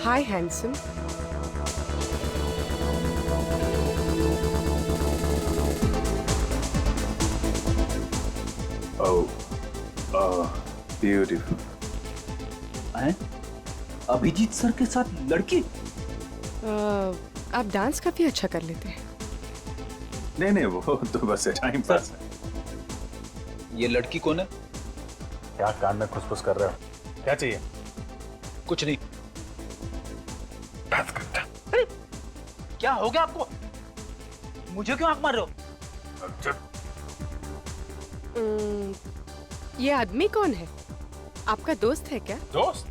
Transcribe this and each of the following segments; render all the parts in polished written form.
हाय handsome. Beautiful. Abhijit sir के साथ लड़की? आप डांस काफी अच्छा कर लेते हैं। नहीं नहीं, वो तो बस टाइम पास है। ये लड़की कौन है? क्या कान में खुसफुस कर रहे हो? क्या चाहिए? कुछ नहीं। बात करता। अरे क्या हो गया आपको? मुझे क्यों आंख मार रहे हो? ये आदमी कौन है? आपका दोस्त है क्या? दोस्त?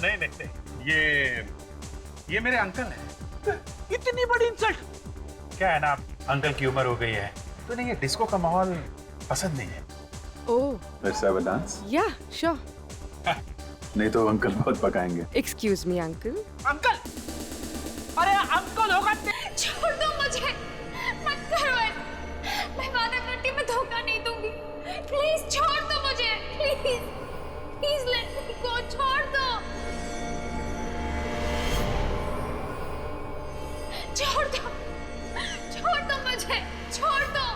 नहीं नहीं नहीं, ये मेरे अंकल हैं। इतनी बड़ी इंसल्ट! क्या है ना, अंकल की उम्र हो गई है तो नहीं, ये डिस्को का माहौल पसंद नहीं है। ओह, Let's have a dance? या श्योर। नहीं तो अंकल बहुत पकाएंगे। Excuse me uncle. अंकल! अरे अंकल होगा। छोड़ दो मुझे, मत करो ऐसा। मैं वादा करती हूँ मैं धोखा नहीं दूंगी। प्लीज छोड़ दो मुझे, प्लीज प्लीज लेट मी गो, छोड़ दो, छोड़ दो, छोड़ दो मुझे, छोड़ दो।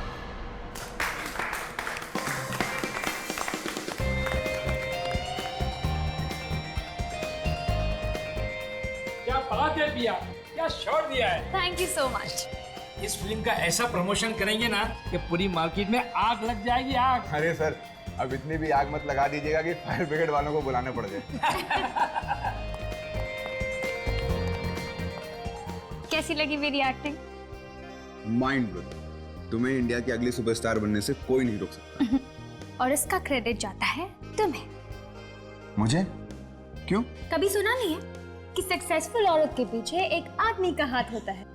क्या बात है पिया, क्या शॉट दिया है। Thank you so much. इस फिल्म का ऐसा प्रमोशन करेंगे ना कि पूरी मार्केट में आग लग जाएगी, आग। अरे सर, अब इतनी भी आग मत लगा दीजिएगा कि फायर ब्रिगेड वालों को बुलाने पड़ जाए। कैसी लगी मेरी एक्टिंग? Mind blowing. तुम्हें इंडिया की अगली सुपरस्टार बनने से कोई नहीं रोक सकता। और इसका क्रेडिट जाता है तुम्हें। मुझे? क्यों? कभी सुना नहीं है कि सक्सेसफुल औरत के पीछे एक आदमी का हाथ होता है?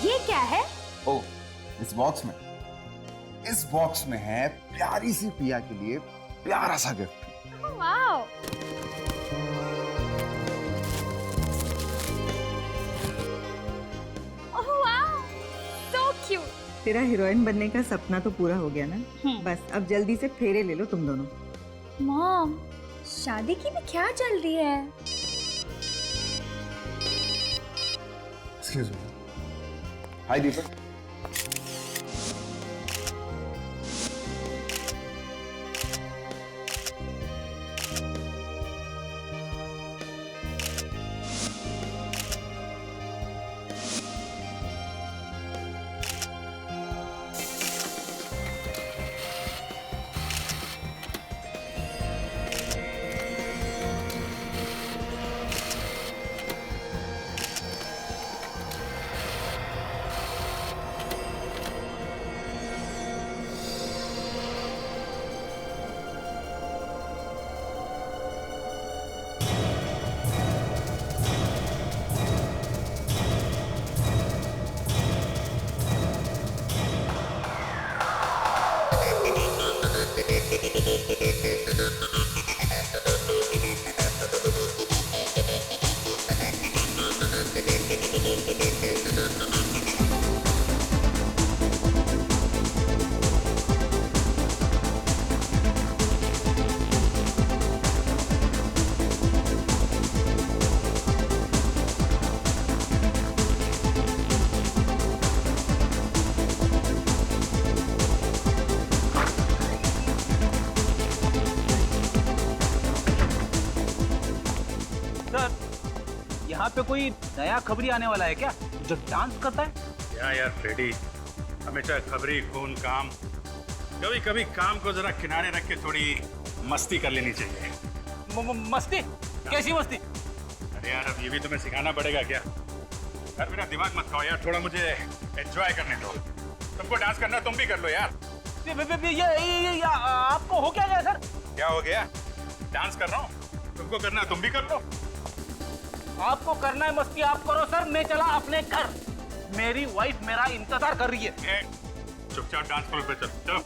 ये क्या है? ओ, इस बॉक्स में है प्यारी सी पिया के लिए प्यारा सा gift. Wow! Oh wow! So cute. तेरा हीरोइन बनने का सपना तो पूरा हो गया ना। बस अब जल्दी से फेरे ले लो तुम दोनों। मॉम, शादी की भी क्या चल रही है? Excuse me. हाय दीपक। यहाँ पे कोई नया खबरी आने वाला है क्या, जो डांस करता है? यार फ्रेडी, हमेशा खबरी खून काम। कभी कभी काम को जरा किनारे रख के थोड़ी मस्ती कर लेनी चाहिए। मस्ती? कैसी मस्ती? अरे यार, अब ये भी तुम्हें सिखाना पड़ेगा क्या? यार मेरा दिमाग मत खाओ यार, थोड़ा मुझे एंजॉय करने दो। तुमको डांस करना तुम भी कर लो यार। ये आपको हो क्या गया सर? क्या हो गया? डांस कर रहा हूँ, तुमको करना तुम भी कर लो। आपको करना है मस्ती, आप करो सर, मैं चला अपने घर। मेरी वाइफ मेरा इंतजार कर रही है। चुपचाप डांस फ्लोर पे चल। चलो।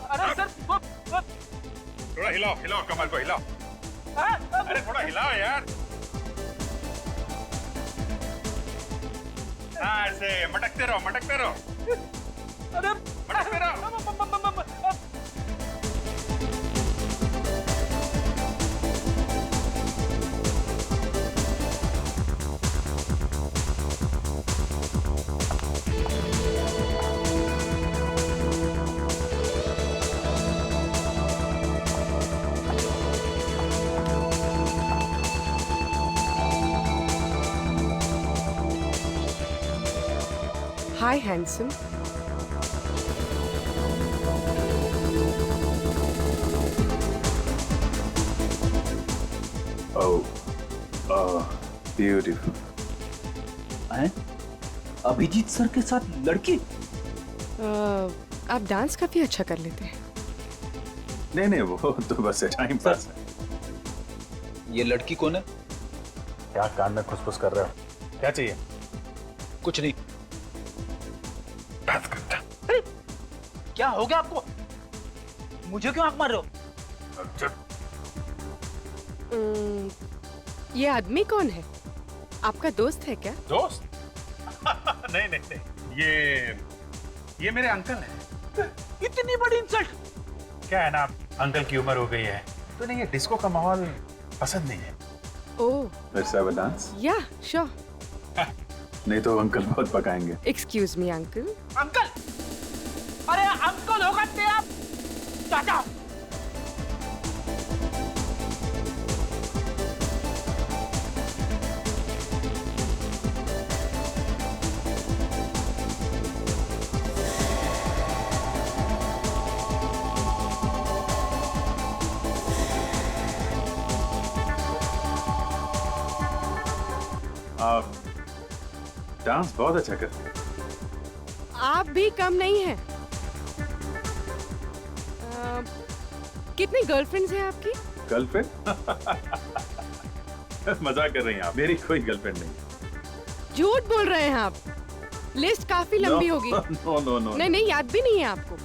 अरे सर थोड़ा हिलाओ हिलाओ, कमर को हिलाओ। अरे थोड़ा हिलाओ यार। हाँ, ऐसे मटकते रहो मटकते रहो। अरे मटकते रहो। हाय हैंडसम। ब्यूटीफुल। हैं? अभिजीत सर के साथ लड़की? आप डांस काफी अच्छा कर लेते हैं। नहीं नहीं, वो तो बस टाइम पास है। ये लड़की कौन है? क्या कान में खुसफुस कर रहे हो? क्या चाहिए? कुछ नहीं। बात करता। अरे क्या हो गया आपको? मुझे क्यों आंख मार रहे हो? ये आदमी कौन है? आपका दोस्त है क्या? दोस्त? नहीं नहीं नहीं, ये मेरे अंकल हैं। इतनी बड़ी इंसल्ट! क्या है ना, अंकल की उम्र हो गई है तो नहीं, ये डिस्को का माहौल पसंद नहीं है। ओह, Let's have a dance? या श्योर। नहीं तो अंकल बहुत पकाएंगे। Excuse me uncle. अंकल! अरे अंकल होगा ते आप चाचा। आप डांस बहुत अच्छा करते हैं। आप भी कम नहीं हैं। कितनी गर्लफ्रेंड्स हैं आपकी? गर्लफ्रेंड? मजाक कर रही हैं आप? मेरी कोई गर्लफ्रेंड नहीं। झूठ बोल रहे हैं आप। लिस्ट काफी लंबी होगी। No no no. नहीं नहीं, याद भी नहीं है आपको।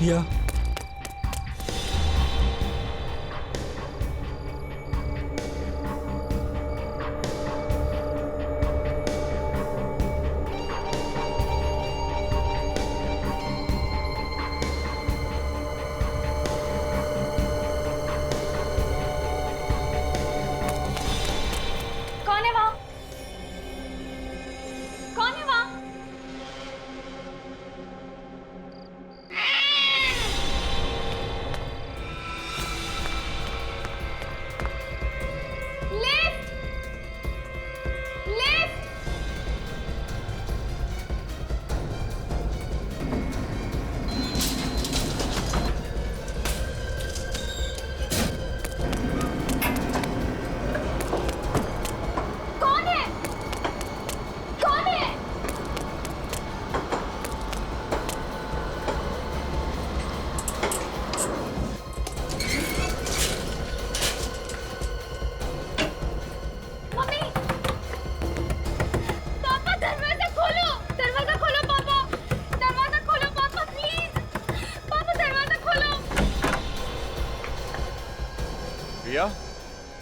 या कौन है वहाँ? कौन है वहाँ? लिफ्ट! लिफ्ट! कौन है? कौन है? मम्मी! पापा दरवाजा खोलो! दरवाजा खोलो पापा! दरवाजा खोलो पापा प्लीज! पापा दरवाजा खोलो! प्रिया,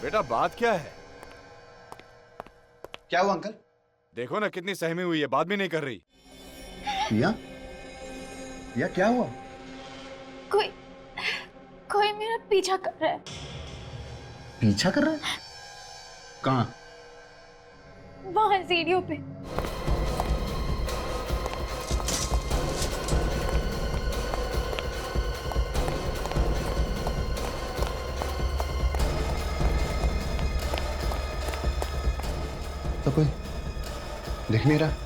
बेटा बात क्या है? क्या हुआ अंकल? देखो ना कितनी सहमी हुई है, बात भी नहीं कर रही। पिया? पिया क्या हुआ? कोई कोई मेरा पीछा कर रहा है। पीछा कर रहा है? कहाँ? वहां सीढ़ियों पे। तो कोई दिख नहीं रहा।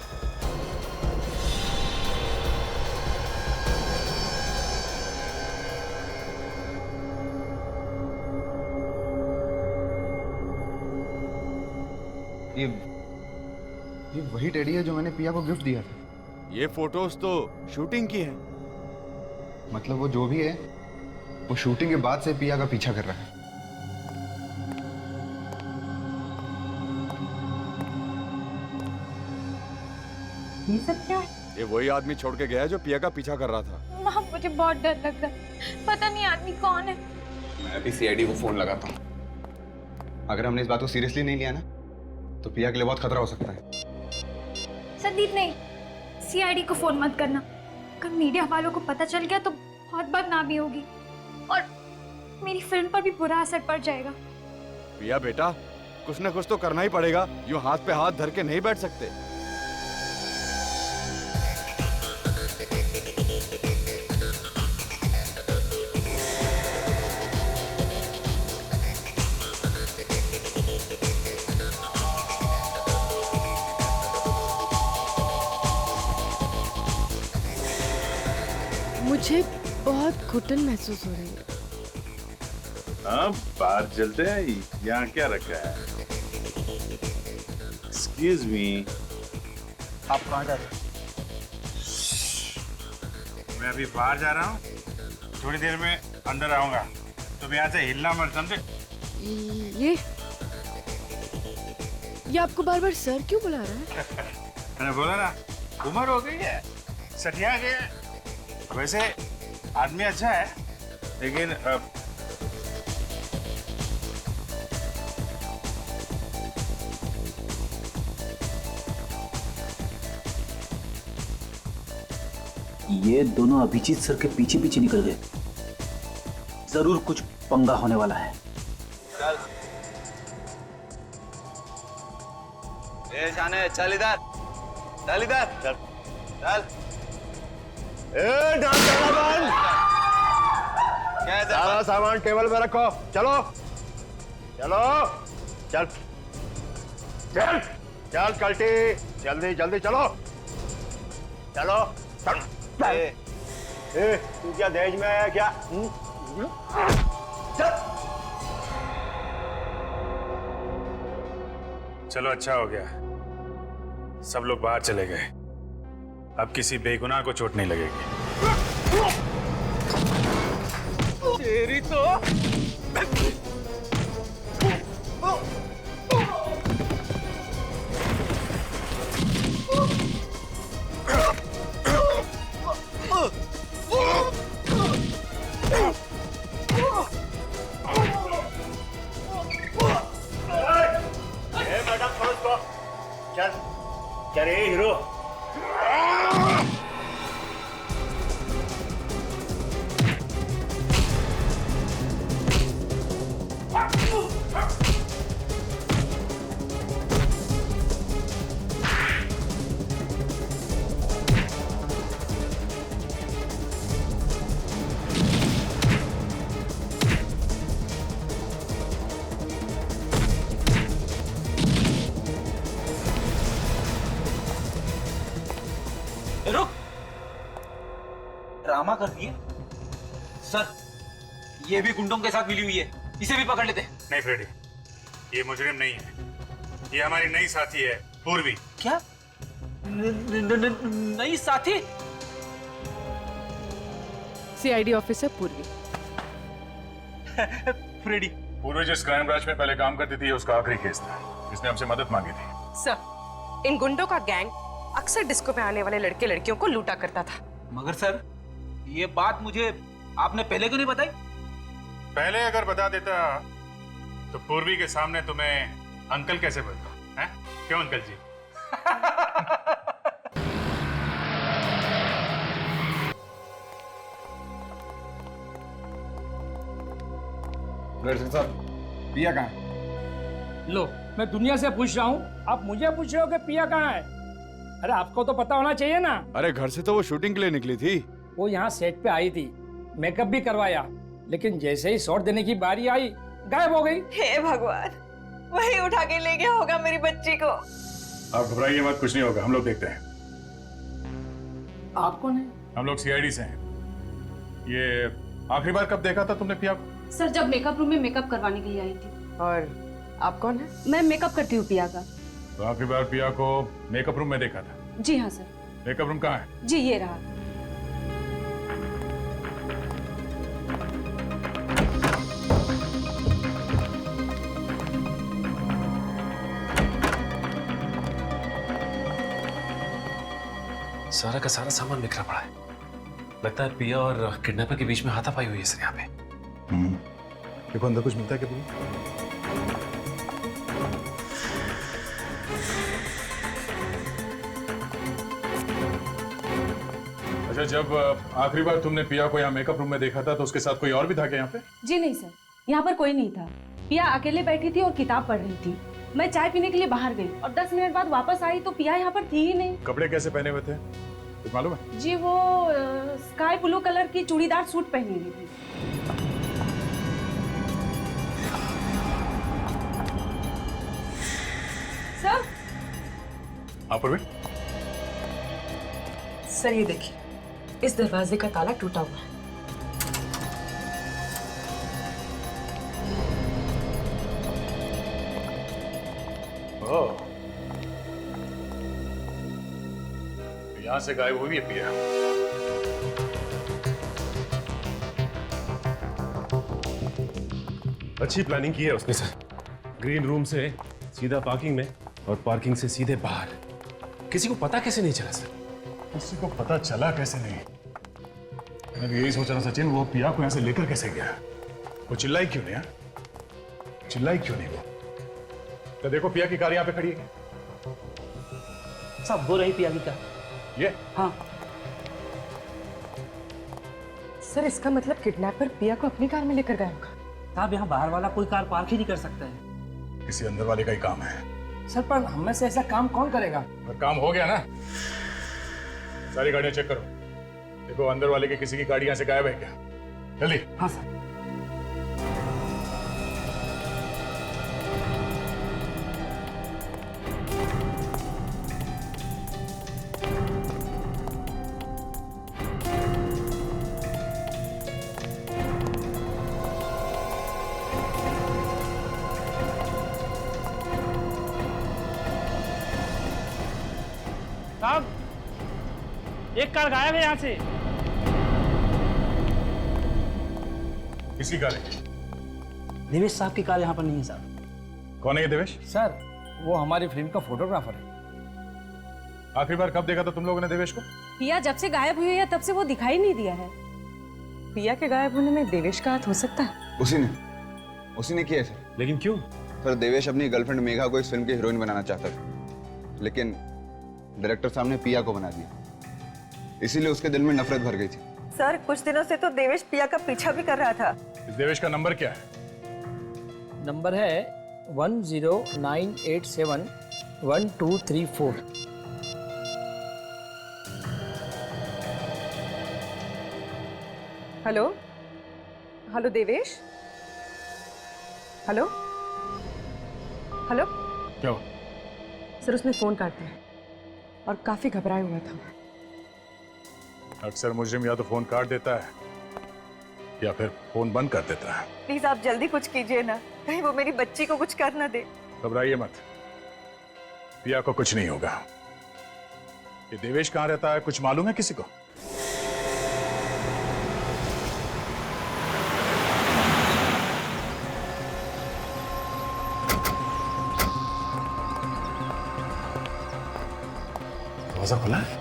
ये वही टेडी है जो मैंने पिया को गिफ्ट दिया था। ये फोटोज तो शूटिंग की है। मतलब वो जो भी है, वो शूटिंग के बाद से पिया का पीछा कर रहा है। ये सब क्या है? ये वही आदमी छोड़ के गया है जो पिया का पीछा कर रहा था। वहाँ मुझे बहुत डर लगता है। पता नहीं आदमी कौन है। मैं अभी सीआईडी को फोन लगाता हूँ। अगर हमने इस बात को सीरियसली नहीं लिया ना, तो पिया के लिए बहुत खतरा हो सकता है। संदीप नहीं, सीआईडी को फोन मत करना। अगर मीडिया वालों को पता चल गया तो बहुत बदनामी होगी और मेरी फिल्म पर भी बुरा असर पड़ जाएगा। पिया बेटा, कुछ ना कुछ तो करना ही पड़ेगा। यूं हाथ पे हाथ धर के नहीं बैठ सकते। मुझे बहुत घुटन महसूस हो रही है। हाँ, बाहर चलते हैं। यहाँ क्या रखा है? Excuse me. आप कहाँ जा रहे हैं? मैं अभी बाहर जा रहा हूँ, थोड़ी देर में अंदर आऊंगा। तुम यहाँ से हिलना मत, समझे? ये आपको बार बार सर क्यों बुला रहा है? मैंने बोला ना, उम्र हो गई है, सटिया गया। वैसे आदमी अच्छा है, लेकिन ये दोनों अभिजीत सर के पीछे पीछे निकल गए। जरूर कुछ पंगा होने वाला है। शाने चल इधर, चल इधर, चल चल। डांस करना बंद। सारा सामान टेबल पे रखो। चलो चलो चल चल चल कल्टी, जल्दी जल्दी चलो चलो चल। तू क्या दहेज में आया क्या? चल। चलो अच्छा हो गया, सब लोग बाहर चले गए। अब किसी बेगुनाह को चोट नहीं लगेगी। तेरी तो मैडम थोड़ा उसको चल चल हीरो। रुक, ड्रामा कर दिए सर। ये भी गुंडों के साथ मिली हुई है, इसे भी पकड़ लेते। नहीं फ्रेडी, ये मुजरिम नहीं है, ये हमारी नई साथी है पूर्वी। क्या? नई साथी? सीआईडी ऑफिसर पूर्वी। फ्रेडी। पूर्वी जिस क्राइम ब्रांच में पहले काम करती थी, उसका आखिरी केस था। इसने हमसे मदद मांगी थी। सर, इन गुंडों का गैंग अक्सर डिस्को पे आने वाले लड़के लड़कियों को लूटा करता था। मगर सर, ये बात मुझे आपने पहले क्यों नहीं बताई? पहले अगर बता देता तो पूर्वी के सामने तुम्हें अंकल कैसे बोलता? हैं? क्यों अंकल जी? साहब, पिया कहाँ है? लो, मैं दुनिया से पूछ रहा हूँ, आप मुझे पूछ रहे हो कि पिया कहाँ है? अरे आपको तो पता होना चाहिए ना। अरे घर से तो वो शूटिंग के लिए निकली थी। वो यहाँ सेट पे आई थी, मेकअप भी करवाया, लेकिन जैसे ही शॉट देने की बारी आई, गायब हो गई। हे भगवान, वही उठा के ले गया होगा मेरी बच्ची को। आप घबराइए मत, कुछ नहीं होगा, हम लोग देखते हैं। आप कौन है? हम लोग सीआईडी से हैं। ये आखिरी बार कब देखा था तुमने पिया को? सर, जब मेकअप रूम में मेकअप करवाने के लिए आई थी। और आप कौन है? मैं मेकअप करती हूँ पिया का। तो आखिरी बार पिया को मेकअप रूम में देखा था? जी हाँ सर। मेकअप रूम कहाँ है? जी ये रहा। सारा का सारा सामान बिखरा पड़ा है। लगता है पिया और किडनैपर के बीच में हाथापाई हुई है सर यहाँ पे। देखो अंदर कुछ मिलता है क्या? अच्छा, जब आखिरी बार तुमने पिया को यहाँ मेकअप रूम में देखा था तो उसके साथ कोई और भी था क्या यहाँ पे? जी नहीं सर, यहाँ पर कोई नहीं था। पिया अकेले बैठी थी और किताब पढ़ रही थी। मैं चाय पीने के लिए बाहर गई और 10 मिनट बाद वापस आई तो पिया यहाँ पर थी ही नहीं। कपड़े कैसे पहने हुए थे कुछ मालूम है? जी वो स्काई ब्लू कलर की चूड़ीदार सूट पहनी हुई थी। सर सर ये देखिए, इस दरवाजे का ताला टूटा हुआ है। यहाँ से गायब हुई है पिया। अच्छी प्लानिंग की है उसने सर। ग्रीन रूम से सीधा पार्किंग में और पार्किंग से सीधे बाहर। किसी को पता कैसे नहीं चला सर? किसी को पता चला कैसे नहीं? मैं भी यही सोच रहा सचिन, वो पिया को यहाँ से लेकर कैसे गया? वो चिल्लाई क्यों नहीं? चिल्लाई क्यों नहीं वो? तो देखो पिया की कार यहाँ पे खड़ी है। सब हो रही पिया की कार। ये? हाँ सर इसका मतलब किडनैपर पिया को अपनी कार में लेकर गया होगा। साहब यहाँ बाहर वाला कोई कार पार्क ही नहीं कर सकता है। किसी अंदर वाले का ही काम है। सर पर हम में से ऐसा काम कौन करेगा? और काम हो गया ना? सारी गाड़ियां चेक करो, देखो अंदर वाले की किसी की गाड़ी यहाँ से गायब है क्या? जल्दी। हाँ सर। साहब एक कार गायब है यहाँ से। किसकी कार है? देवेश साहब की कार यहाँ पर नहीं है साहब। कौन है ये देवेश? सर वो हमारी फिल्म का फोटोग्राफर है। आखिरी बार कब देखा था तुम लोगों ने देवेश को? पिया जब से गायब हुई है तब से वो दिखाई नहीं दिया है। पिया के गायब होने में देवेश का हाथ हो सकता है? उसी ने किया सर। लेकिन क्यों? सर देवेश अपनी गर्लफ्रेंड मेघा को इस फिल्म की हीरोइन बनाना चाहता था, लेकिन डायरेक्टर साहब ने पिया को बना दिया, इसीलिए उसके दिल में नफरत भर गई थी। सर कुछ दिनों से तो देवेश पिया का पीछा भी कर रहा था। इस देवेश का नंबर क्या है? नंबर है 1098712334। Hello hello Devesh, hello hello. क्या हो? सर उसने फोन काट दिया और काफी घबराया हुआ था। अक्सर मुजरिम या तो फोन काट देता है या फिर फोन बंद कर देता है। प्लीज आप जल्दी कुछ कीजिए ना, कहीं वो मेरी बच्ची को कुछ कर ना दे। घबराइए मत, पिया को कुछ नहीं होगा। ये देवेश कहाँ रहता है कुछ मालूम है किसी को? दरवाजा खुला है?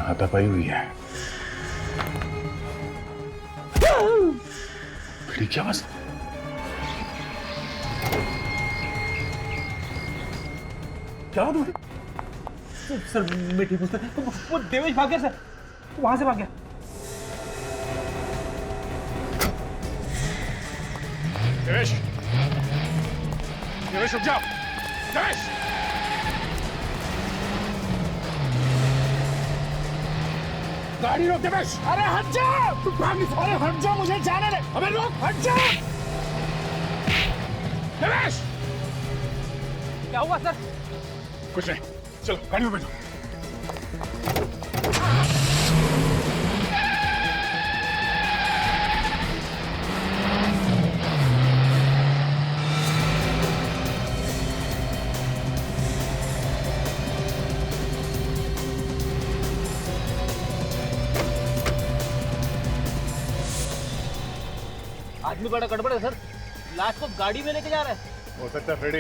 हाथापाई हुई है। खिड़की की आवाज। क्या हुआ? सर मैं ठीक हूँ सर। वो देवेश भाग गया सर, वहां से भाग गया। देवेश, देवेश रुक जाओ। देवेश, गाड़ी रोक देवेश। अरे हट जा, तू भाग नहीं। अरे हट जा, मुझे जाने दे। अबे रोक, हट जा। देवेश, क्या हुआ सर? कुछ नहीं, चलो गाड़ी में बैठो। आदमी बड़ा गड़बड़ है सर, लाश को गाड़ी में लेके जा रहा है। हो सकता है फ्रेडी,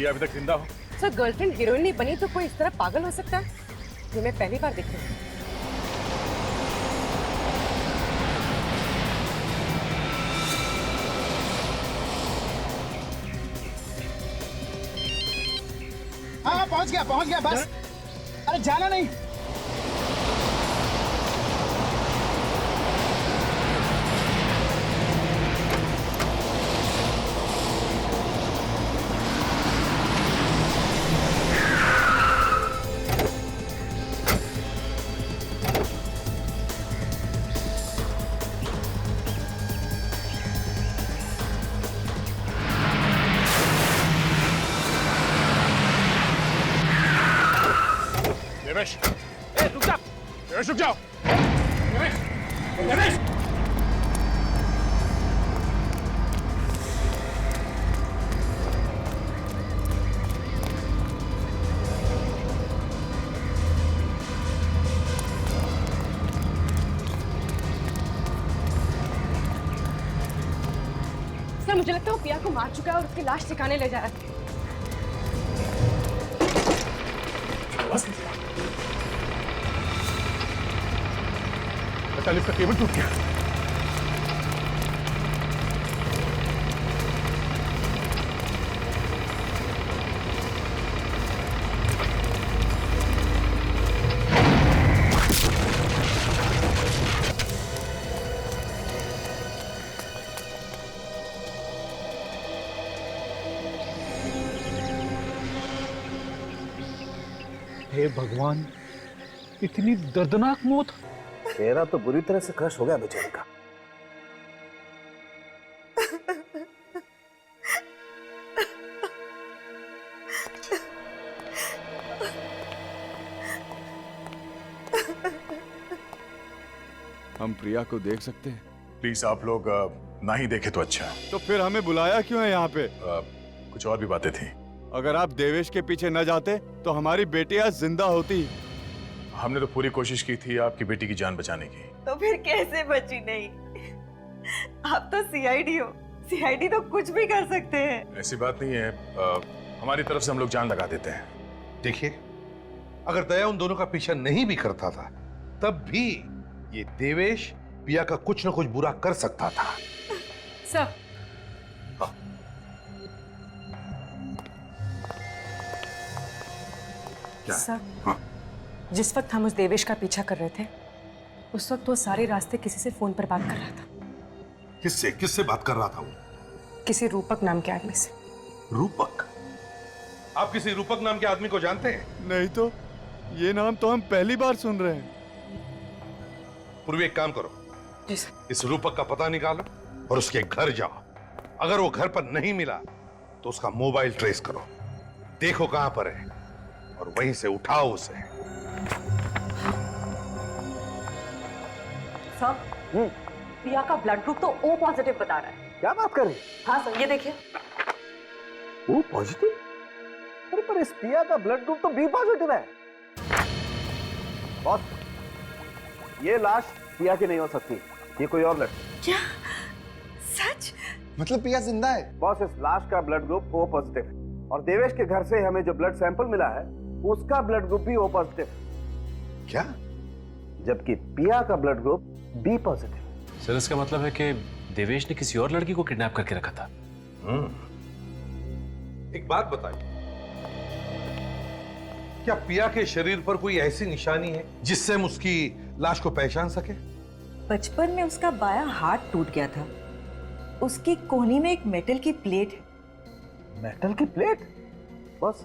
ये अभी तक जिंदा हो। सर गर्लफ्रेंड हीरोइन नहीं बनी तो कोई इस तरह पागल हो सकता है? ये मैं पहली बार देख रही हूँ। हाँ पहुंच गया बस। अरे जाना नहीं। देवेश, ए रुक जा। देवेश रुक जाओ। देवेश सर मुझे लगता है वो पिया को मार चुका है और उसकी लाश ठिकाने ले जा रहा है। लिफ्ट का केबल टूट गया। हे भगवान, इतनी दर्दनाक मौत। चेहरा तो बुरी तरह से क्रश हो गया बेचारे का। हम प्रिया को देख सकते हैं? प्लीज आप लोग ना ही देखे तो अच्छा। तो फिर हमें बुलाया क्यों है यहाँ पे? कुछ और भी बातें थी। अगर आप देवेश के पीछे न जाते तो हमारी बेटी आज जिंदा होती। हमने तो पूरी कोशिश की थी आपकी बेटी की जान बचाने की। तो फिर कैसे बची नहीं? आप तो सीआईडी हो, सीआईडी तो कुछ भी कर सकते हैं। ऐसी बात नहीं है, हमारी तरफ से हम लोग जान लगा देते हैं। देखिए, अगर दया उन दोनों का पीछा नहीं भी करता था तब भी ये देवेश पिया का कुछ न कुछ बुरा कर सकता था। सर सर, जिस वक्त हम उस देवेश का पीछा कर रहे थे उस वक्त वो सारे रास्ते किसी से फोन पर बात कर रहा था। किससे बात कर रहा था वो? किसी रूपक नाम के आदमी से। रूपक? आप किसी रूपक नाम के आदमी को जानते हैं? नहीं तो, ये नाम तो हम पहली बार सुन रहे हैं। पूर्वी एक काम करो, जी सर। इस रूपक का पता निकालो और उसके घर जाओ। अगर वो घर पर नहीं मिला तो उसका मोबाइल ट्रेस करो, देखो कहां पर है और वहीं से उठाओ उसे। सर, पिया का ब्लड ग्रुप तो O पॉजिटिव बता रहा है। क्या बात कर रही? हाँ सर, ये देखिए। O positive? अरे पर इस पिया का ब्लड ग्रुप तो B पॉजिटिव है। बॉस, ये लाश पिया की नहीं हो सकती, ये कोई और लड़की। क्या? सच? मतलब पिया जिंदा है? बॉस, इस लाश का ब्लड ग्रुप O पॉजिटिव है और देवेश के घर से हमें जो ब्लड सैंपल मिला है उसका ब्लड ग्रुप भी O पॉजिटिव है। क्या? जबकि पिया का blood group B positive. Sir इसका मतलब है कि देवेश ने किसी और लड़की को किडनैप करके रखा था। एक बात बताइए, क्या पिया के शरीर पर कोई ऐसी निशानी है जिससे हम उसकी लाश को पहचान सके? बचपन में उसका बायां हाथ टूट गया था, उसकी कोहनी में एक मेटल की प्लेट है। मेटल की प्लेट? बस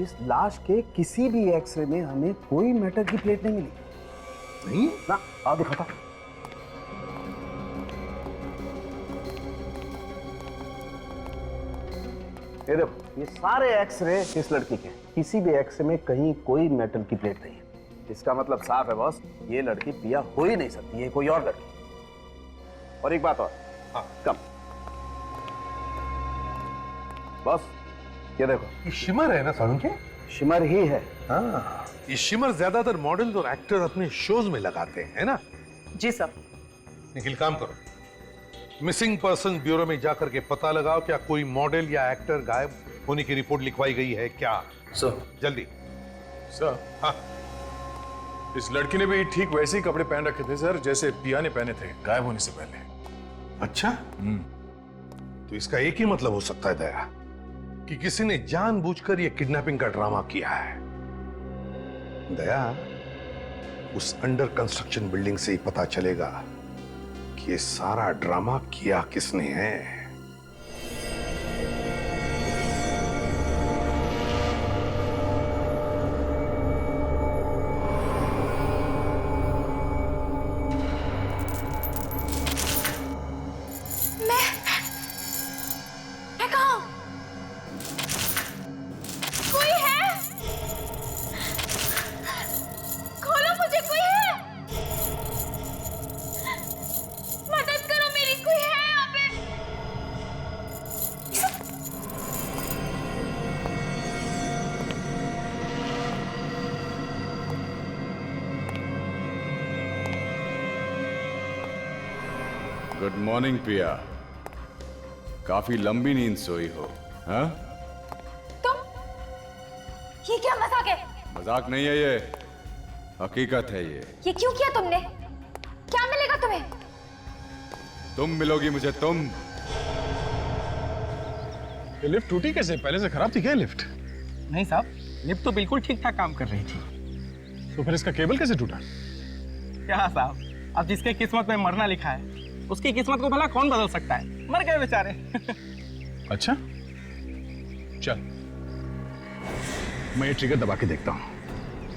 इस लाश के किसी भी एक्सरे में हमें कोई मेटल की प्लेट नहीं मिली। नहीं ना, आओ दिखाता। ये देखो, ये सारे एक्सरे इस लड़की के, किसी भी एक्सरे में कहीं कोई मेटल की प्लेट नहीं है। इसका मतलब साफ है बॉस, ये लड़की पिया हो ही नहीं सकती, ये कोई और लड़की। और एक बात और, हाँ कम बॉस, ये देखो, ये शिमर है ना सारुण के? शिमर ही है। हाँ, ये शिमर ज्यादातर मॉडल और एक्टर अपने शोज में लगाते हैं, है ना? जी सर। निखिल, काम करो, मिसिंग पर्सन ब्यूरो में जाकर के पता लगाओ क्या कोई मॉडल या एक्टर गायब होने की रिपोर्ट लिखवाई गई है क्या? सर। जल्दी। सर, हाँ, इस लड़की ने भी ठीक वैसे ही कपड़े पहन रखे थे सर जैसे पिया ने पहने थे गायब होने से पहले। अच्छा, तो इसका एक ही मतलब हो सकता है दया, कि किसी ने जानबूझकर यह किडनैपिंग का ड्रामा किया है। दया, उस अंडर कंस्ट्रक्शन बिल्डिंग से ही पता चलेगा कि ये सारा ड्रामा किया किसने है। मैं कहाँ हूँ? कोई है? खोलो मुझे, कोई है? मदद करो मेरी, कोई है यहाँ पे? गुड मॉर्निंग पिया। काफी लंबी नींद सोई हो, हाँ? तुम? ये क्या मजाक है? मजाक नहीं है ये, हकीकत है ये। ये क्यों किया तुमने? क्या मिलेगा तुम्हें? तुम मिलोगी मुझे, तुम। ये लिफ्ट टूटी कैसे? पहले से खराब थी क्या लिफ्ट? नहीं साहब, लिफ्ट तो बिल्कुल ठीक ठाक काम कर रही थी। तो फिर इसका केबल कैसे टूटा? क्या साहब, अब जिसके किस्मत में मरना लिखा है उसकी किस्मत को भला कौन बदल सकता है? मर गए बेचारे। अच्छा, चल मैं ये ट्रिगर दबा के देखता हूँ।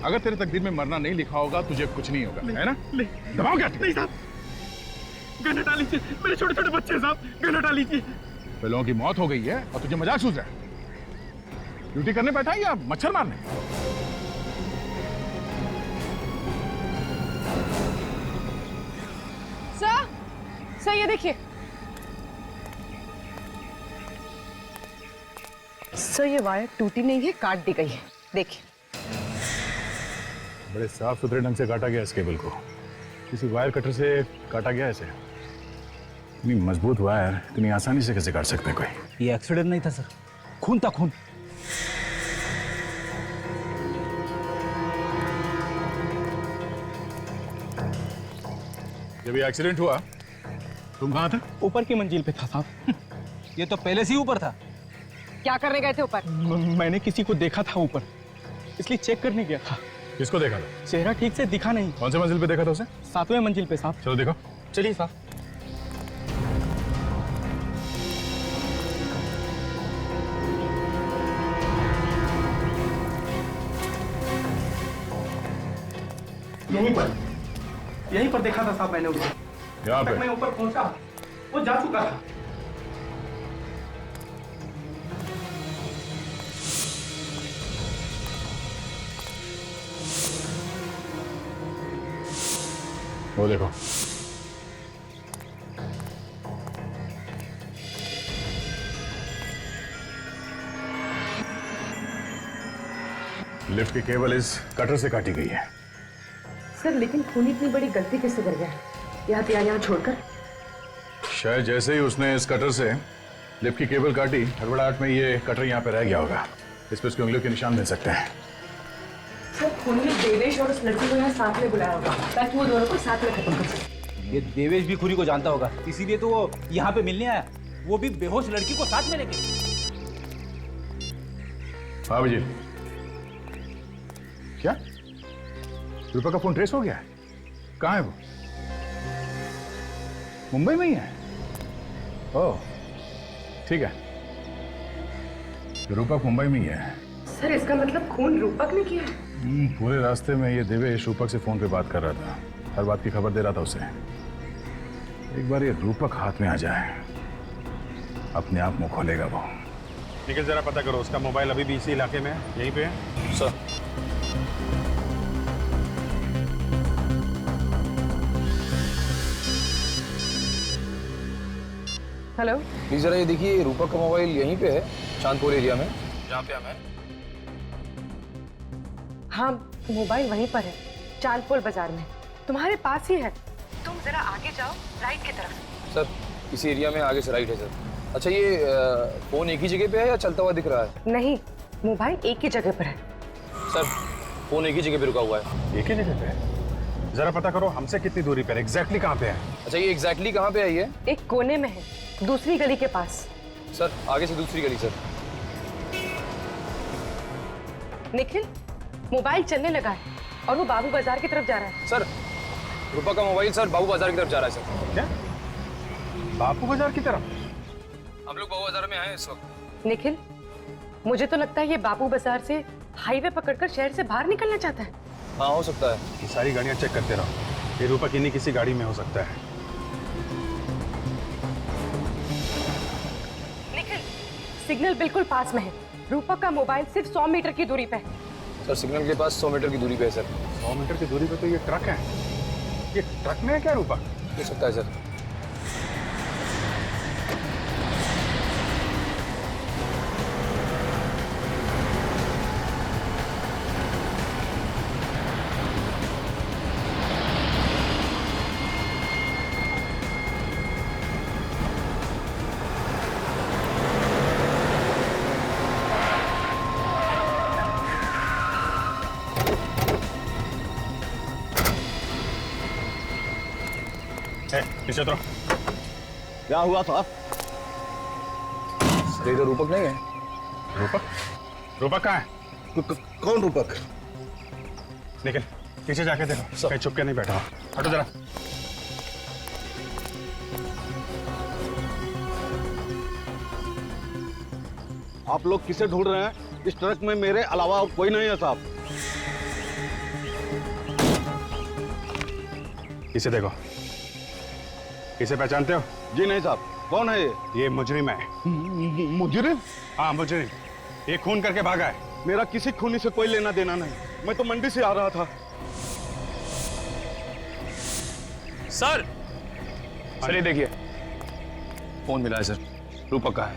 अगर तेरे तकदीर में मरना नहीं लिखा होगा, तुझे कुछ नहीं होगा, है ना? दबाओ क्या? नहीं साहब, गन हटा लीजिए, मेरे छोटे छोटे बच्चे साहब, गन हटा लीजिए। लोगों की मौत हो गई है और तुझे मजाक सूझ रहा है? ड्यूटी करने बैठा है या मच्छर मारने? सर ये देखिए। सर ये वायर टूटी नहीं है, काट दी गई है, देखिए। बड़े साफ सुथरे ढंग से काटा गया इस केबल को, किसी वायर कटर से काटा गया ऐसे। इतनी मजबूत वायर इतनी आसानी से कैसे काट सकते हैं कोई? ये एक्सीडेंट नहीं था सर, खून था, खून। जब ये एक्सीडेंट हुआ तुम कहाँ थे? ऊपर की मंजिल पे था साहब। ये तो पहले से ही ऊपर था। क्या करने गए थे ऊपर? मैंने किसी को देखा था ऊपर, इसलिए चेक करने गया था। किसको देखा था? चेहरा ठीक से दिखा नहीं। कौन से मंजिल पे देखा था उसे? 7वें मंजिल पे साहब। चलो देखो। चलिए साहब। यहीं पर देखा था साहब मैंने उसे। यहाँ पे? मैं ऊपर पहुंचा, वो जा चुका था। वो देखो। लिफ्ट की केबल इस कटर से काटी गई है। सर लेकिन खून इतनी बड़ी गलती कैसे कर गया? यहाँ पे यहाँ छोड़कर? शायद जैसे ही उसने इस कटर से लिफ्ट की केबल काटी, हड़बड़ाहट में ये कटर यहाँ पे रह गया होगा। इस पे उसकी उंगलियों के निशान मिल सकते हैं। सर खून ने देवेश और उस लड़की को यहाँ साथ में बुलाया होगा ताकि वो दोनों को साथ में खत्म कर सके। ये देवेश भी खुरी को जानता होगा, इसीलिए तो वो यहाँ पे मिलने आया, वो भी बेहोश लड़की को साथ में लेके। हाँ जी। क्या रूपा का फोन ट्रेस हो गया है? कहाँ है वो? मुंबई में ही है? ओह ठीक है, रूपक मुंबई में ही है। सर इसका मतलब खून रूपक ने किया? पूरे रास्ते में ये देवेश रूपक से फोन पे बात कर रहा था, हर बात की खबर दे रहा था उसे। एक बार ये रूपक हाथ में आ जाए, अपने आप मुंह खोलेगा वो। निखिल जरा पता करो, उसका मोबाइल अभी भी इसी इलाके में है, यहीं पे है? सर हेलो प्लीज जरा ये देखिए, रूपक का मोबाइल यहीं पे है, चांदपुर एरिया में, जहाँ पे हमें। हाँ मोबाइल वहीं पर है, चांदपुर बाजार में, तुम्हारे पास ही है। तुम जरा आगे जाओ, राइट की तरफ। सर इसी एरिया में आगे से राइट है सर। अच्छा ये फोन एक ही जगह पे है या चलता हुआ दिख रहा है? नहीं, मोबाइल एक ही जगह पर है। सर फोन एक ही जगह पे रुका हुआ है। एक ही जगह पे है? जरा पता करो हमसे कितनी दूरी पर, एग्जैक्टली कहाँ पे है? अच्छा ये एग्जैक्टली कहाँ पे है ये? एक कोने में है, दूसरी गली के पास। सर आगे से दूसरी गली सर। निखिल, मोबाइल चलने लगा है और वो बाबू बाजार की तरफ जा रहा है। सर, रूपा का मोबाइल सर बाबू बाजार की तरफ जा रहा है सर। क्या? बापू बाजार की तरफ? हम लोग बाबू बाजार में आए हैं इस वक्त। निखिल, मुझे तो लगता है ये बाबू बाजार से हाईवे पकड़कर शहर से बाहर निकलना चाहता है। हाँ, हो सकता है। ये सारी गाड़ियां चेक करते रहो, ये रूपा किन्हीं किसी गाड़ी में हो सकता है। निखिल, सिग्नल बिल्कुल पास में है। रूपा का मोबाइल सिर्फ 100 मीटर की दूरी पे है। सर, सिग्नल के पास 100 मीटर की दूरी पे है सर। 100 मीटर की दूरी पे तो ये ट्रक है। ये ट्रक में है क्या रूपा? हो सकता है सर। पीछे उतरो। क्या हुआ साहब? सर, इधर रूपक नहीं है। रूपक? रूपक कहाँ है? कौन रूपक? निखिल, पीछे जाके देखो, कहीं छुप के नहीं बैठा हो। हटो जरा। आप लोग किसे ढूंढ रहे हैं? इस ट्रक में मेरे अलावा कोई नहीं है साहब। इसे देखो, इसे पहचानते हो? जी नहीं साहब। कौन है ये मुजरिम है। मुजरिम? हाँ, मुजरिम। ये खून करके भागा है। मेरा किसी खूनी से कोई लेना देना नहीं, मैं तो मंडी से आ रहा था। सर, चलिए देखिए, फोन मिला है सर। रूपक का है।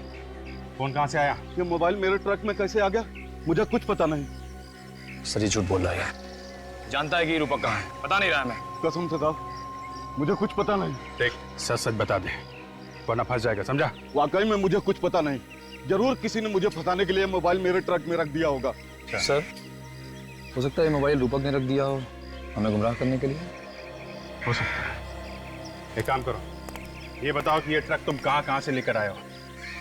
फोन कहाँ से आया? ये मोबाइल मेरे ट्रक में कैसे आ गया, मुझे कुछ पता नहीं। सर, ये झूठ बोल रहा है। जानता है कि रूपक कहाँ है, पता नहीं रहा मैं। कसम से साहब, मुझे कुछ पता नहीं। देख, सच सच बता दे, वरना फंस जाएगा, समझा? वाकई में मुझे कुछ पता नहीं। जरूर किसी ने मुझे फंसाने के लिए मोबाइल मेरे ट्रक में रख दिया होगा। सर, हो सकता है ये मोबाइल रूपक ने रख दिया हो हमें गुमराह करने के लिए। हो सकता है। एक काम करो, ये बताओ कि ये ट्रक तुम कहाँ से लेकर आए हो?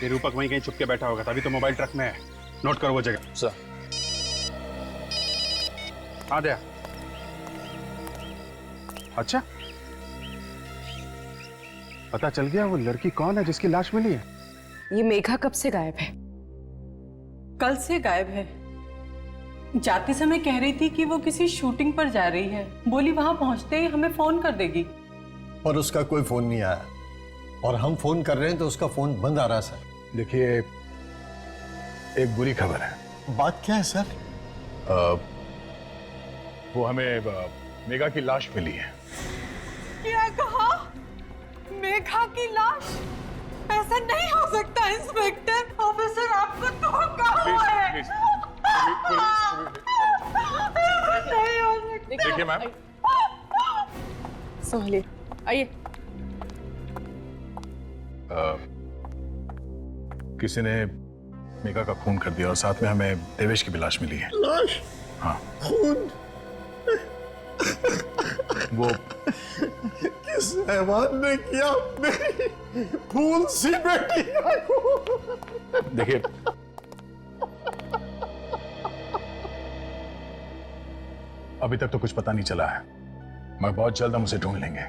ये रूपक वहीं कहीं छुप के बैठा होगा, तभी तो मोबाइल ट्रक में है। नोट करो वो जगह। सर। हाँ दया। अच्छा, पता चल गया वो लड़की कौन है जिसकी लाश मिली है? ये मेघा कब से गायब है? कल से गायब है। जाते समय कह रही थी कि वो किसी शूटिंग पर जा रही है। बोली वहां पहुंचते ही हमें फोन कर देगी। पर उसका कोई फोन नहीं आया और हम फोन कर रहे हैं तो उसका फोन बंद आ रहा है सर। देखिए, एक बुरी खबर है। बात क्या है सर? वो हमें मेघा की लाश मिली है। क्या कहा? मेघा की लाश? ऐसा नहीं हो सकता इंस्पेक्टर। ऑफिसर, आपको धोखा हुआ है। नहीं हो सकता। देखिए मैम, संभालिए, आइए। किसी ने मेघा का खून कर दिया और साथ में हमें देवेश की भी लाश मिली है। लाश? हाँ। खून? वो किस हैवान ने किया मेरी फूल सी बेटी को? देखिए, अभी तक तो कुछ पता नहीं चला है, मगर बहुत जल्द हम उसे ढूंढ लेंगे।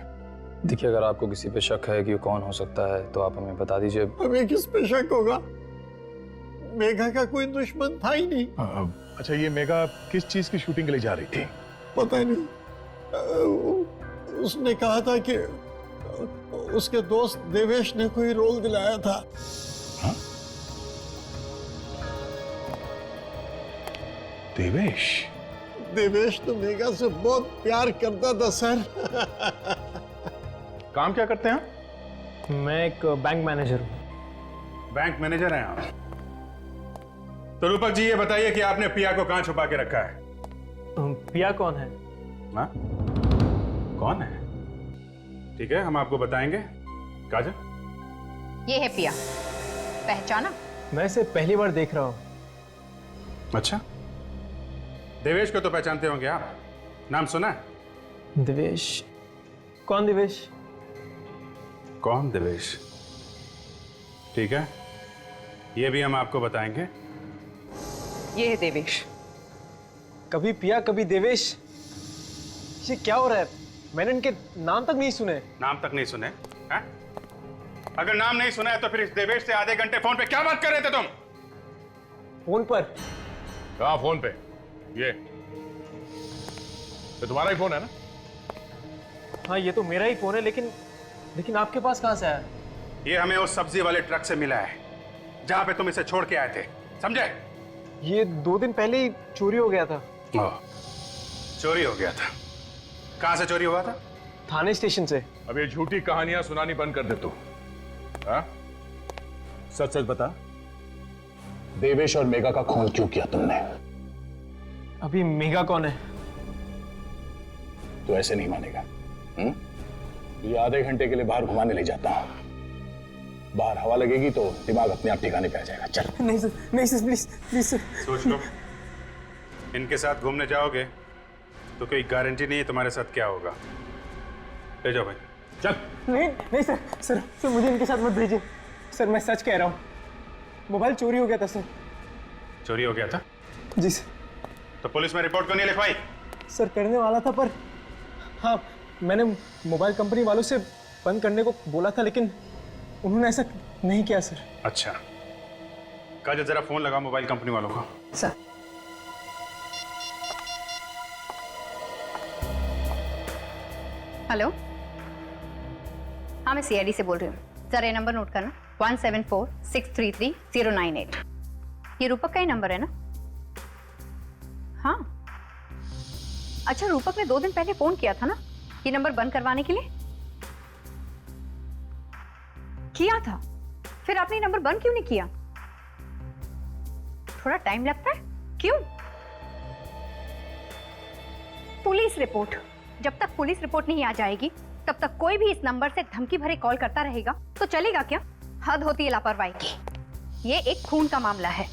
देखिए, अगर आपको किसी पे शक है कि वो कौन हो सकता है तो आप हमें बता दीजिए। हमें किस पे शक होगा? मेघा का कोई दुश्मन था ही नहीं। अच्छा, ये मेघा किस चीज की शूटिंग के लिए जा रही थी? पता नहीं। उसने कहा था कि उसके दोस्त देवेश ने कोई रोल दिलाया था। हाँ? देवेश? देवेश तो मेघा से बहुत प्यार करता था सर। काम क्या करते हैं? मैं एक बैंक मैनेजर हूँ। बैंक मैनेजर हैं आप? तो रूपक जी, ये बताइए कि आपने पिया को कहां छुपा के रखा है? पिया कौन है? हाँ? कौन है? ठीक है, हम आपको बताएंगे। काजल, ये है पिया, पहचाना? मैं इसे पहली बार देख रहा हूँ। अच्छा, देवेश को तो पहचानते होंगे आप, नाम सुना है? देवेश? कौन देवेश? कौन देवेश? ठीक है, ये भी हम आपको बताएंगे। ये है देवेश, कभी पिया कभी देवेश, ये क्या हो रहा है? मैंने इनके नाम तक नहीं सुने। नाम तक नहीं सुने हैं? अगर नाम नहीं सुना है तो फिर इस देवेश से आधे घंटे फोन पे क्या बात कर रहे थे तुम? फोन पर? कहाँ फोन पे? ये तुम्हारा ही फोन है ना? हाँ ये तो मेरा ही फोन है, लेकिन आपके पास कहाँ से आया? ये हमें उस सब्जी वाले ट्रक से मिला है जहां पे तुम इसे छोड़ के आए थे, समझे? ये 2 दिन पहले ही चोरी हो गया था। चोरी हो गया था? कहां से चोरी हुआ था? थाने स्टेशन से। अब ये झूठी कहानियां सुनानी बंद कर दे तू। सच सच बता, देवेश और मेघा का खून क्यों किया तुमने? अभी मेघा कौन है? तू ऐसे नहीं मानेगा। ये आधे घंटे के लिए बाहर घुमाने ले जाता हूं। बाहर हवा लगेगी तो दिमाग अपने आप ठिकाने पे आ जाएगा। चल। नहीं सर, नहीं सर, प्लीज प्लीज सर। सोच लो, इनके साथ घूमने जाओगे तो कोई गारंटी नहीं है तुम्हारे साथ क्या होगा। ले जाओ भाई, चल। नहीं नहीं सर, सर मुझे इनके साथ मत भेजिए सर, मैं सच कह रहा हूँ। मोबाइल चोरी हो गया था सर। चोरी हो गया था? जी सर। तो पुलिस में रिपोर्ट क्यों नहीं लिखवाई? सर करने वाला था, पर हाँ मैंने मोबाइल कंपनी वालों से बंद करने को बोला था, लेकिन उन्होंने ऐसा नहीं किया सर। अच्छा, काजल जरा फोन लगा मोबाइल कंपनी वालों को। सर। हेलो, हाँ मैं सीआईडी से बोल रही हूँ। जरा ये नंबर नोट करना, 1746333098। ये रूपक का ही नंबर है ना? हाँ अच्छा, रूपक ने 2 दिन पहले फोन किया था ना ये नंबर बंद करवाने के लिए? किया था, फिर आपने ये नंबर बंद क्यों नहीं किया? थोड़ा टाइम लगता है, क्यों? पुलिस रिपोर्ट, जब तक पुलिस रिपोर्ट नहीं आ जाएगी तब तक कोई भी इस नंबर से धमकी भरे कॉल करता रहेगा तो चलेगा क्या? हद होती है लापरवाही की। ये एक खून का मामला है।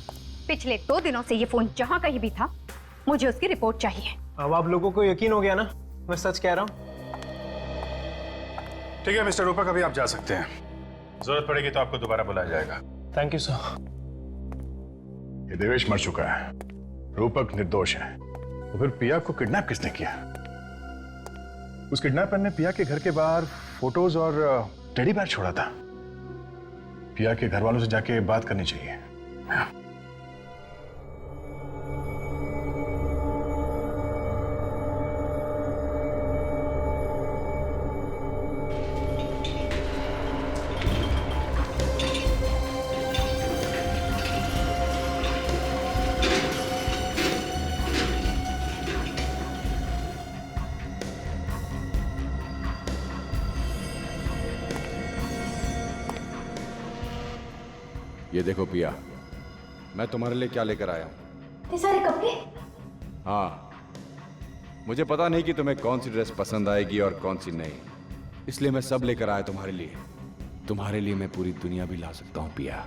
पिछले 2 दिनों से ये फोन जहां कहीं भी था, मुझे उसकी रिपोर्ट चाहिए। अब आप लोगों को यकीन हो गया ना, मैं सच कह रहा हूँ। ठीक है मिस्टर रूपक, अभी आप जा सकते हैं। जरूरत पड़ेगी तो आपको दोबारा बुलाया जाएगा। Thank you sir. ये देवेश मर चुका है, रूपक निर्दोष है। तो फिर पिया को किडनैप किसने किया? उस किडनैपर ने पिया के घर के बाहर फोटोज और टेडी बेयर छोड़ा था। पिया के घर वालों से जाके बात करनी चाहिए। ये देखो पिया, मैं तुम्हारे लिए क्या लेकर आया हूं। ये सारे कपड़े? हाँ, मुझे पता नहीं कि तुम्हें कौन सी ड्रेस पसंद आएगी और कौन सी नहीं, इसलिए मैं सब लेकर आया तुम्हारे लिए। तुम्हारे लिए मैं पूरी दुनिया भी ला सकता हूं पिया।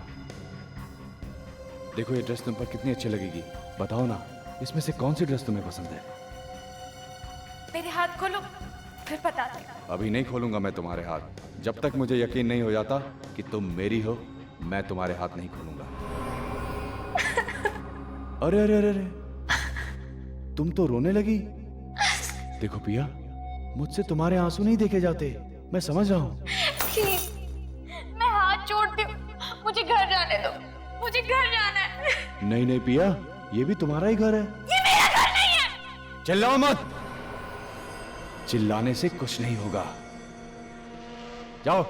देखो ये ड्रेस तुम पर कितनी अच्छी लगेगी, बताओ ना इसमें से कौन सी ड्रेस तुम्हें पसंद है? मेरे हाथ खोलो, फिर बता दे। अभी नहीं खोलूंगा मैं तुम्हारे हाथ, जब तक मुझे यकीन नहीं हो जाता कि तुम मेरी हो, मैं तुम्हारे हाथ नहीं खोलूंगा। अरे अरे अरे अरे, तुम तो रोने लगी। देखो पिया, मुझसे तुम्हारे आंसू नहीं देखे जाते, मैं समझ रहा हूँ। प्लीज, मैं हाथ जोड़ती हूँ, मुझे घर जाने दो, मुझे घर जाना है। नहीं नहीं पिया, ये भी तुम्हारा ही घर है। ये मेरा घर नहीं है। चिल्लाओ मत, चिल्लाने से कुछ नहीं होगा। जाओ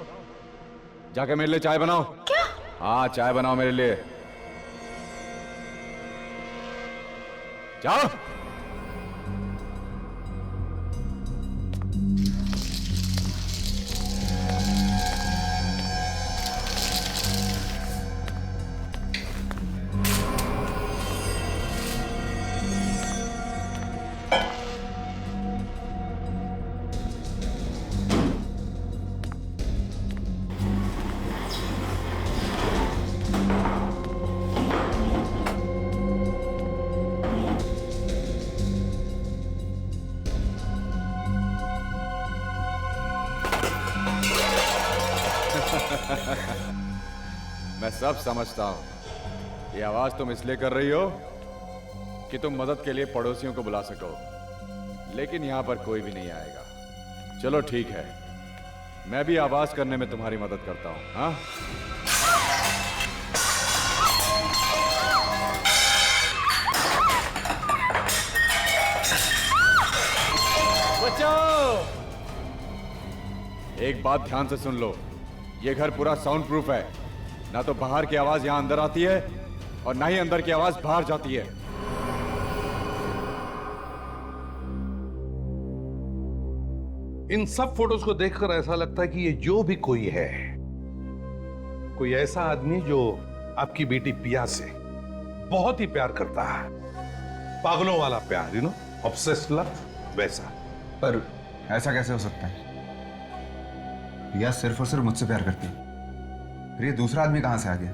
जाके मेरे लिए चाय बनाओ। क्या? हाँ चाय बनाओ मेरे लिए, जाओ। मैं सब समझता हूं। ये आवाज तुम इसलिए कर रही हो कि तुम मदद के लिए पड़ोसियों को बुला सको, लेकिन यहां पर कोई भी नहीं आएगा। चलो ठीक है, मैं भी आवाज करने में तुम्हारी मदद करता हूं। हाँ, बचाओ। एक बात ध्यान से सुन लो, ये घर पूरा साउंड प्रूफ है। ना तो बाहर की आवाज यहां अंदर आती है और ना ही अंदर की आवाज बाहर जाती है। इन सब फोटोज को देखकर ऐसा लगता है कि ये जो भी कोई है, कोई ऐसा आदमी जो आपकी बेटी पिया से बहुत ही प्यार करता है, पागलों वाला प्यार, यू नो, ऑब्सेस्ड लव, वैसा। पर ऐसा कैसे हो सकता है? पिया सिर्फ और सिर्फ मुझसे प्यार करती है, फिर ये दूसरा आदमी कहां से आ गया?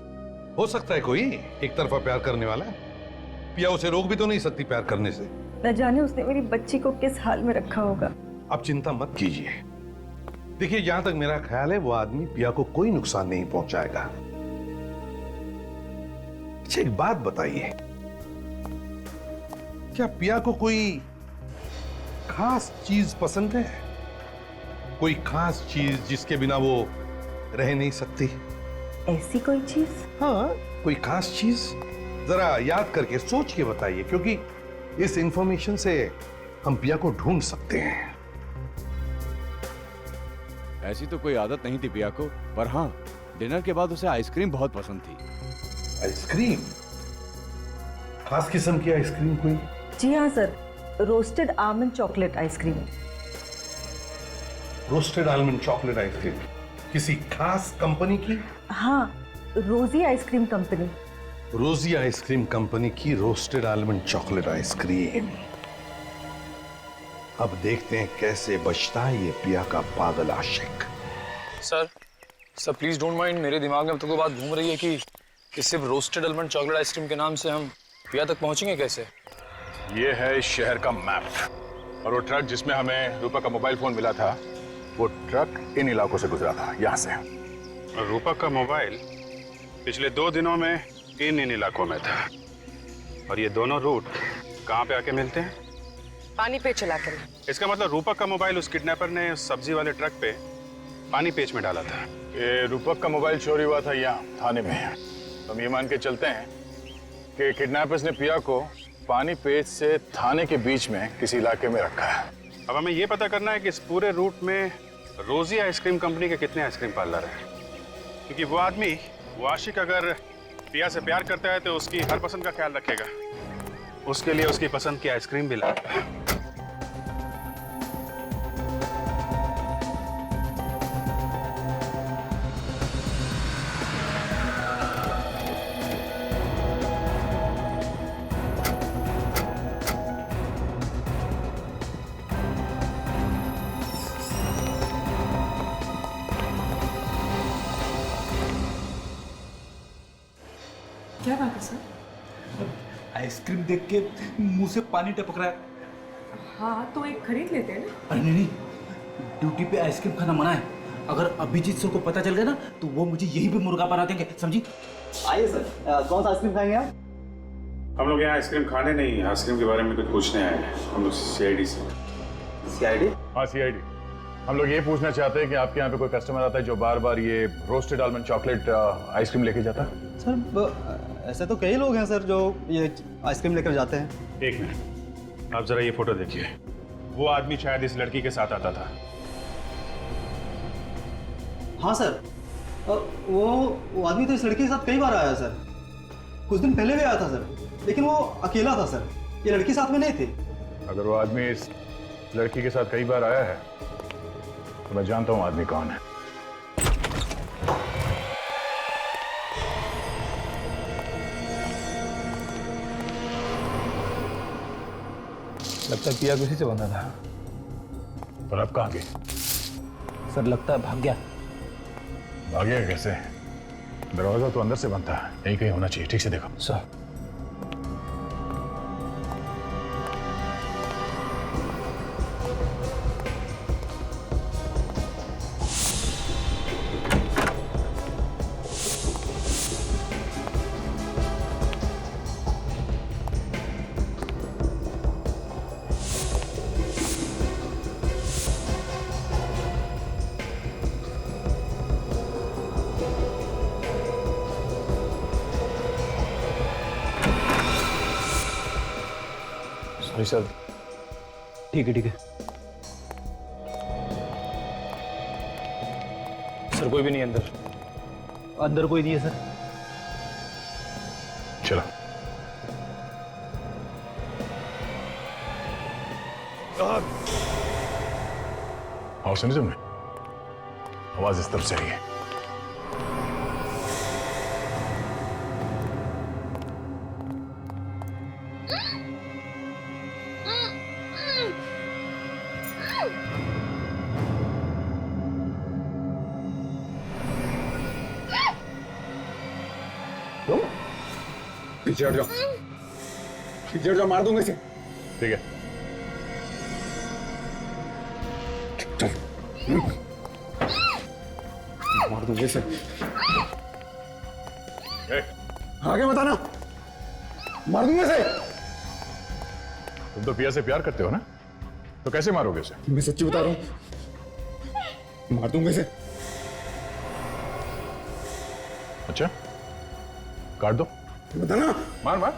हो सकता है कोई एक तरफा प्यार करने वाला। पिया उसे रोक भी तो नहीं सकती प्यार करने से। न जाने उसने मेरी बच्ची को किस हाल में रखा होगा। आप चिंता मत कीजिए। देखिए, जहां तक मेरा ख्याल है वो आदमी पिया को कोई नुकसान नहीं पहुंचाएगा। अच्छा, एक बात बताइए, क्या पिया को कोई खास चीज पसंद है? कोई खास चीज जिसके बिना वो रह नहीं सकती? ऐसी कोई चीज? हाँ, कोई खास चीज जरा याद करके सोच के बताइए, क्योंकि इस इंफॉर्मेशन से हम पिया को ढूंढ सकते हैं। ऐसी तो कोई आदत नहीं थी पिया को, पर हाँ, डिनर के बाद उसे आइसक्रीम बहुत पसंद थी। आइसक्रीम? खास किस्म की आइसक्रीम कोई? जी हाँ sir, roasted almond chocolate ice cream. Roasted almond chocolate ice cream किसी खास कंपनी की? हाँ, रोजी आइसक्रीम कंपनी। रोजी आइसक्रीम कंपनी की रोस्टेड आलमंड चॉकलेट आइसक्रीम। अब देखते हैं कैसे बचता है ये पिया का पागल आशिक। सर प्लीज डोंट माइंड, मेरे दिमाग में अब तक वो बात घूम रही है कि सिर्फ रोस्टेड आलमंड चॉकलेट आइसक्रीम के नाम से हम पिया तक पहुंचेंगे कैसे? ये है इस शहर का मैप, और वो ट्रक जिसमें हमें रूपा का मोबाइल फोन मिला था, वो ट्रक इन इलाकों से गुजरा था, यहाँ से। और रूपा का मोबाइल पिछले 2 दिनों में इन इलाकों में था। और ये दोनों रूट कहाँ पे आके मिलते हैं? पानी पे चला कर। इसका मतलब रूपक का मोबाइल उस किडनैपर ने उस सब्जी वाले ट्रक पे पानी पेच में डाला था। ये रूपक का मोबाइल चोरी हुआ था यहाँ थाने में। हम ये मान के चलते हैं कि किडनैपर्स ने पिया को पानी पेच से थाने के बीच में किसी इलाके में रखा है। अब हमें ये पता करना है कि इस पूरे रूट में रोजी आइसक्रीम कंपनी के कितने आइसक्रीम पार्लर हैं, क्योंकि वो आदमी, वो आशिक, अगर पिया से प्यार करता है तो उसकी हर पसंद का ख्याल रखेगा। उसके लिए उसकी पसंद की आइसक्रीम भी लाएगा। क्या बात है सर? आइसक्रीम देख के मुंह से पानी टपक रहा है। हाँ, तो एक खरीद लेते हैं ना। अरे नहीं, ड्यूटी पे आइसक्रीम खाना मना है। अगर अभिजीत सर को पता चल गया ना तो वो मुझे यहीं पे मुर्गा बना देंगे, समझी? आइए सर, कौन सा आइसक्रीम खाएंगे आप? हम लोग यहाँ आइसक्रीम खाने नहीं, आइसक्रीम के बारे में कुछ पूछने आए हैं। हम लोग सीआईडी से। सीआईडी? हाँ, सीआईडी। हम लोग ये पूछना चाहते हैं कि आपके यहाँ पे कोई कस्टमर आता है जो बार बार ये रोस्टेड आलमंड चॉकलेट आइसक्रीम लेके जाता है? सर, ऐसे तो कई लोग हैं सर जो ये आइसक्रीम लेकर जाते हैं। एक मिनट, आप जरा ये फोटो देखिए। वो आदमी शायद इस लड़की के साथ आता था। हाँ सर, वो आदमी तो इस लड़की के साथ कई बार आया सर। कुछ दिन पहले भी आया था सर, लेकिन वो अकेला था सर, ये लड़की साथ में नहीं थी। अगर वो आदमी इस लड़की के साथ कई बार आया है तो मैं जानता हूँ आदमी कौन है। लगता है पिया किसी से बंधा था। और अब कहाँ गई? सर लगता है भाग गया। भागेगा कैसे? दरवाजा तो अंदर से बंद था, यही कहीं होना चाहिए। ठीक से देखो सर। Sorry sir. ठीक है सर कोई भी नहीं अंदर। अंदर कोई नहीं है सर। चलो। और सुनी तुमने? आवाज इस तरफ से आई है। पीछे हट जाओ, पीछे हट जाओ, मार दूंगा इसे। ठीक है। मार दूंगा इसे। आगे बताना। मार दूंगा इसे। तुम तो पिया से प्यार करते हो ना, तो कैसे मारोगे उसे? मैं सच्ची बता रहा हूं, मार दूंगा इसे। अच्छा, काट दो। बताना। मार मार।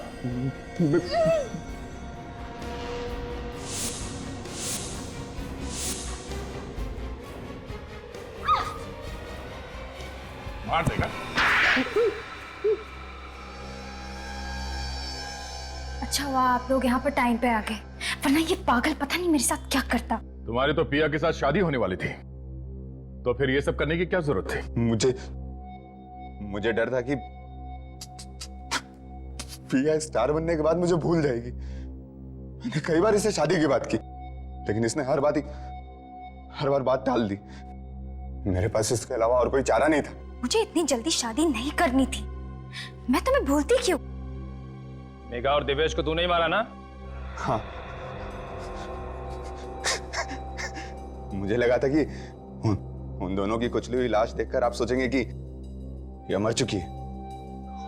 मार देगा। अच्छा हुआ आप लोग यहाँ पर टाइम पे आ गए, वरना ये पागल पता नहीं मेरे साथ क्या करता। तुम्हारी तो पिया के साथ शादी होने वाली थी, तो फिर ये सब करने की क्या जरूरत थी? मुझे डर था कि पिया स्टार बनने के बाद मुझे भूल जाएगी। मैंने कई बार इससे शादी की बात की, लेकिन इसने हर बार बात टाल दी। मेरे पास इसके अलावा और कोई चारा नहीं था। मुझे इतनी जल्दी शादी नहीं करनी थी। मैं तुम्हें भूलती क्यों? मेघा और देवेश को तू नहीं मारा ना? हाँ। मुझे लगा था कि उन दोनों की कुचली हुई लाश देखकर आप सोचेंगे कि यह मर चुकी है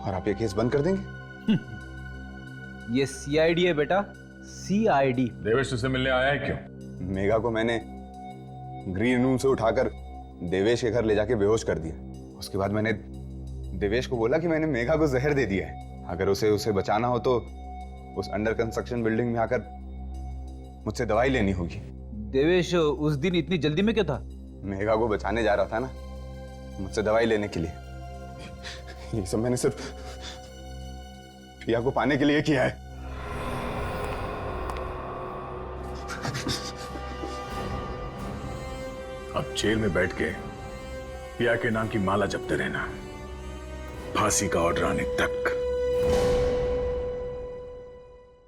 और आप ये केस बंद कर देंगे। ये सीआईडी है बेटा, सीआईडी। देवेश तुझसे मिलने आया है क्यों? मेघा को मैंने ग्रीन रूम से उठाकर देवेश के घर ले जाके बेहोश कर दिया। उसके बाद मैंने देवेश को बोला कि मैंने मेघा को जहर दे दिया है, अगर उसे बचाना हो तो उस अंडर कंस्ट्रक्शन बिल्डिंग में आकर मुझसे दवाई लेनी होगी। देवेश उस दिन इतनी जल्दी में क्या था? मेघा को बचाने जा रहा था ना, मुझसे दवाई लेने के लिए। ये सब मैंने सिर्फ पिया को पाने के लिए किया है। अब जेल में बैठ के पिया के नाम की माला जपते रहना, फांसी का ऑर्डर आने तक।